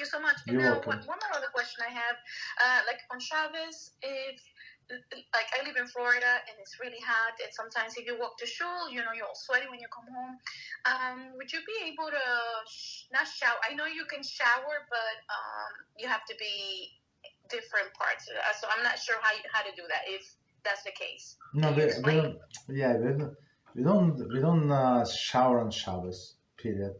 you so much. You're welcome. One more other question I have. Like on Shabbos, if like I live in Florida and it's really hot, and sometimes if you walk to shul, you're all sweaty when you come home. Would you be able to not shower? I know you can shower, but you have to be different parts. So I'm not sure how to do that if that's the case. No, we don't shower on Shabbos. Period.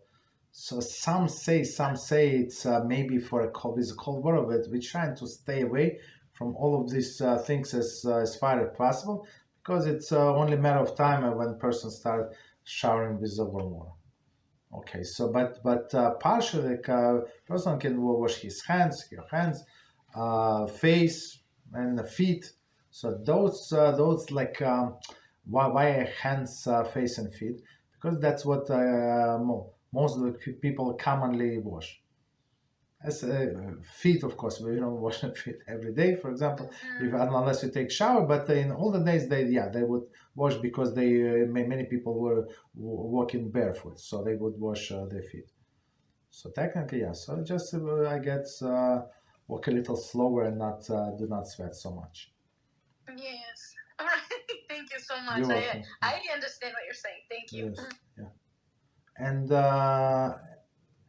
So some say it's maybe for a cold water, but we're trying to stay away from all of these things as far as possible, because it's only a matter of time when a person starts showering with the warm water. Okay, so but partially, person can wash his hands, face, and the feet. So those like why hands, face, and feet, because that's what most of the people commonly wash. As feet, of course, we don't wash feet every day. For example, unless you take shower. But in older days, they would wash, because many people were walking barefoot, so they would wash their feet. So technically, yeah. So just I guess walk a little slower and do not sweat so much. Yes. All right. Thank you so much. You're welcome. I understand what you're saying. Thank you. Yes. Yeah.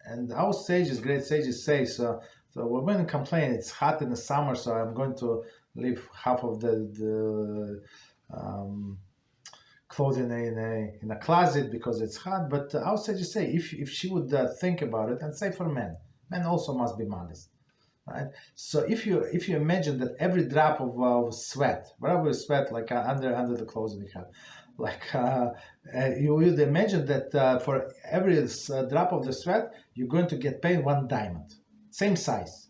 And our great sages say, so women complain it's hot in the summer, so I'm going to leave half of the clothing in a closet because it's hot. But our sages say if she would think about it, and say for men also must be modest, right? So if you imagine that every drop of sweat, whatever sweat, like under the clothes we have, like you would imagine that for every drop of the sweat, you're going to get paid one diamond, same size.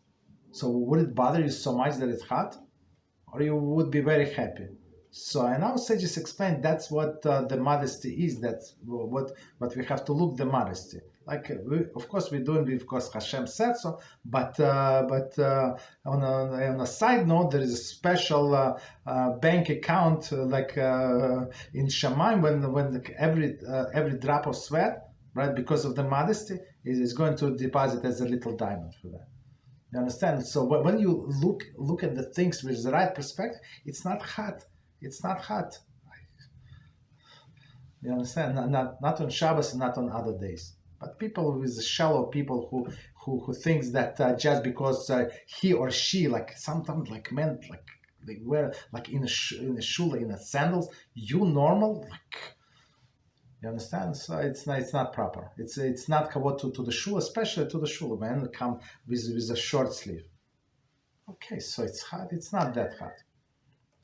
So would it bother you so much that it's hot, or you would be very happy? So and our sages explain that's what the modesty is. That's what we have to look the modesty. Like of course we're doing because HaShem said so. But on a side note, there is a special bank account like in Shemoneh when every drop of sweat, right, because of the modesty, is going to deposit as a little diamond for that. You understand? So when you look at the things with the right perspective, it's not hot. It's not hot. You understand? Not on Shabbos and not on other days. But people with shallow people who thinks that just because he or she, like sometimes like men, like they wear like in a shul in a sandals, you normal, like, you understand? So it's not proper. It's not kavod to the shul, especially to the shul. Men come with a short sleeve. Okay, so it's hot. It's not that hot.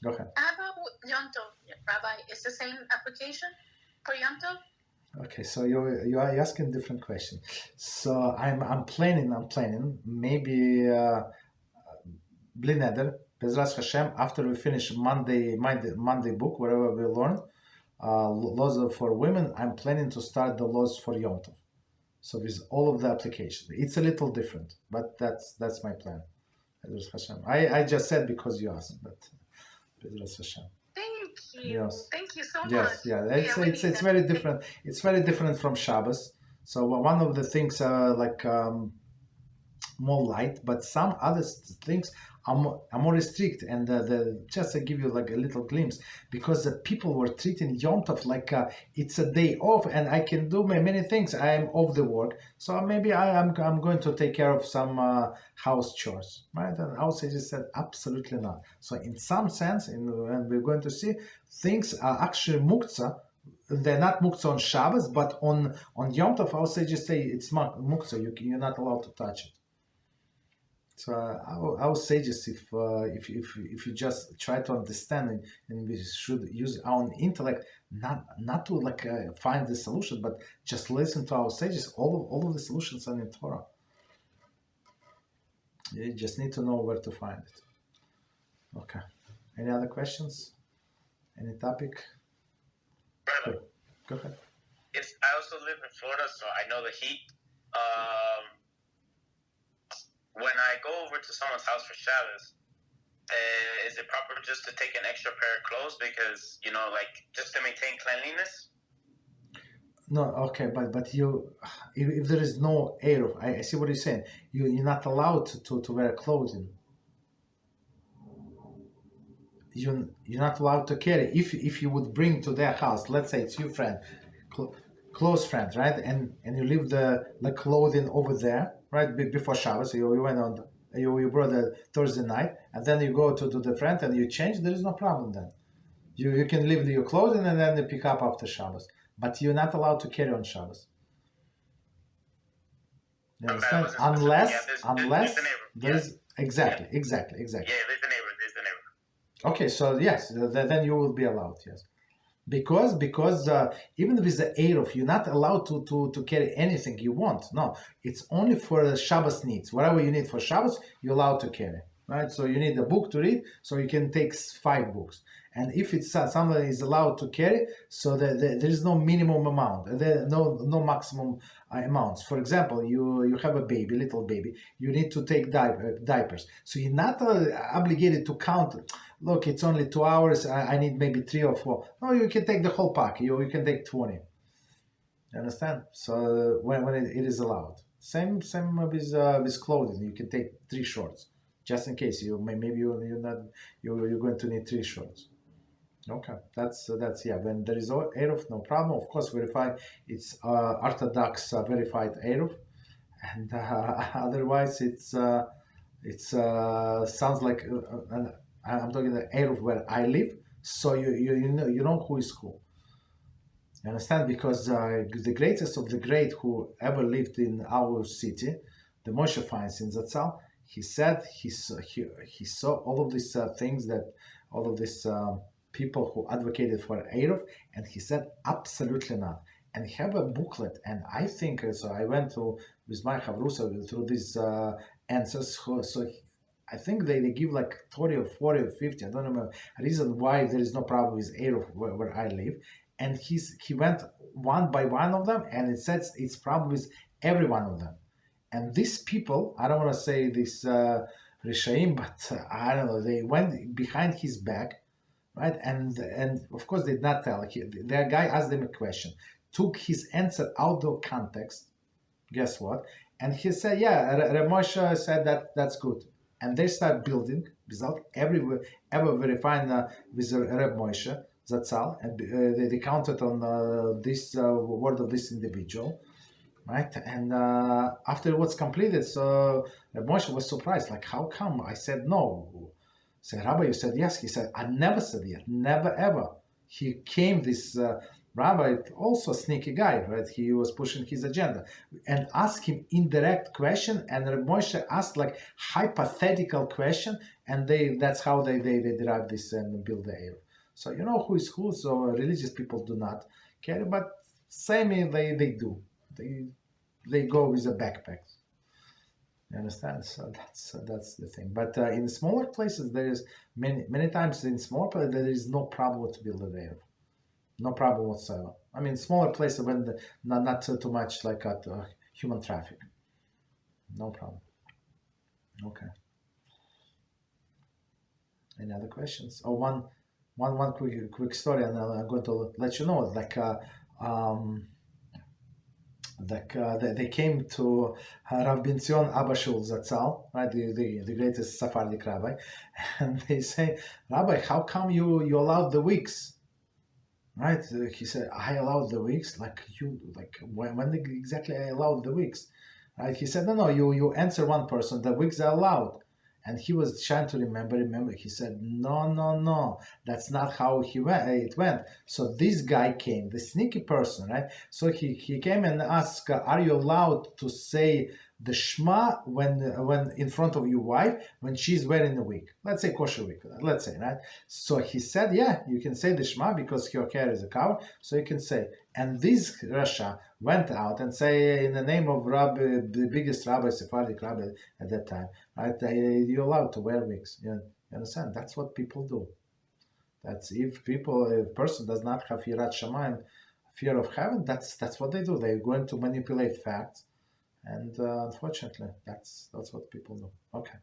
Go ahead. How about Yom Tov, Rabbi? Is the same application for Yom Tov? Okay, so you are asking different questions. So I'm planning maybe bli neder, Beezrat HaShem, after we finish Monday book, wherever we learn laws for women. I'm planning to start the laws for Yom Tov. So with all of the applications, it's a little different, but that's my plan. Beezrat HaShem. I just said because you asked, but Beezrat HaShem. Thank you. Yes. Thank you so much. Yes, yeah. It's very different. It's very different from Shabbos. So one of the things like more light, but some other things are more strict. And just to give you like a little glimpse, because the people were treating Yom Tov like it's a day off, and I can do many things. I am off the work, so maybe I'm going to take care of some house chores, right? And our sages said absolutely not. So in some sense, and we're going to see, things are actually muktzah. They're not muktzah on Shabbos, but on Yom Tov, our sages say it's muktzah. You're not allowed to touch it. So our sages, if you just try to understand it, and we should use our own intellect, not to like find the solution, but just listen to our sages. All of the solutions are in Torah. You just need to know where to find it. Okay. Any other questions? Any topic? Right. Go ahead. I also live in Florida, so I know the heat. When I go over to someone's house for Shabbos, is it proper just to take an extra pair of clothes because, like, just to maintain cleanliness? No, okay, but you, if there is no Eruv, I see what you're saying. You're not allowed to wear clothing. You're not allowed to carry. If you would bring to their house, let's say it's your friend, close friend, right? And you leave the clothing over there, right? Before Shabbos, you went on, you brought the Thursday night, and then you go to the friend and you change. There is no problem then. You can leave your clothing and then you pick up after Shabbos, but you're not allowed to carry on Shabbos. You understand? Unless there's the neighbor. there's exactly. Yeah, there's the neighbor. Okay, so yes, then you will be allowed, yes. Because even with the Eruv, you're not allowed to carry anything you want. No, it's only for the Shabbos needs. Whatever you need for Shabbos, you're allowed to carry, right? So you need a book to read, so you can take 5 books. And if it's somebody is allowed to carry, so there is no minimum amount, no maximum amounts. For example, you have a baby, little baby, you need to take diapers. So you're not obligated to count. Look, it's only 2 hours. I need maybe 3 or 4. No, you can take the whole pack. You can take 20. You understand? So when it is allowed. Same with clothing. You can take 3 shorts, just in case you're going to need 3 shorts. Okay, that's yeah. When there is Eruv, no problem. Of course, verify it's Orthodox verified Eruv, and otherwise it's sounds like I'm talking the Eruv where I live. So you know who is who. You understand? Because the greatest of the great who ever lived in our city, the Moshe Feinstein Zatzal, he said he saw all of these things that all of these. People who advocated for Eruv, and he said absolutely not. And he have a booklet, and I think so. I went with my Chavrusa through these answers. So I think they give like 30 or 40 or 50. I don't remember a reason why there is no problem with Eruv where I live. And he went one by one of them, and it says it's problem with every one of them. And these people, I don't want to say this Rishaim, but I don't know. They went behind his back. Right, and of course they did not tell. The guy asked them a question, took his answer out of context. Guess what? And he said, "Yeah, Reb Moshe said that's good." And they start building without ever verifying with Reb Moshe Zatzal, and they counted on this word of this individual, right? And after it was completed, so Reb Moshe was surprised, like, how come? I said no. Said, Rabbi, you said yes. He said, I never said yes, never ever. He came, this Rabbi, also a sneaky guy, right? He was pushing his agenda and asked him indirect question, and Reb Moshe asked like hypothetical question, and that's how they derive this and build the Eruv. So you know who is who. So religious people do not care, but same they do. They go with the backpacks. You understand? So that's the thing. But in smaller places, there is many times in small places there is no problem to build a Eruv, no problem whatsoever. I mean, smaller places when not too much like at human traffic, no problem. Okay. Any other questions? Oh, one quick story, and I'm going to let you know. They came to Rav Ben Zion Abba Shul Zatzal, right, the greatest Sephardic rabbi, and they say, Rabbi, how come you allowed the weeks? Right? He said, I allowed the weeks? When exactly I allowed the weeks? Right? He said, no, you answer one person, the weeks are allowed. And he was trying to remember. He said, no, that's not how it went. So this guy came, the sneaky person, right? So he came and asked, are you allowed to say the Shema when in front of your wife when she's wearing a wig? Let's say kosher wig, let's say, right? So he said, yeah, you can say the Shema because her hair is a cover, so you can say. And this Rasha went out and say, in the name of Rabbi, the biggest rabbi, Sephardic rabbi at that time, right? You're allowed to wear wigs. You understand? That's what people do. That's if a person does not have Yirat Shamayim, fear of heaven, that's what they do. They're going to manipulate facts. And unfortunately, that's what people do. Okay.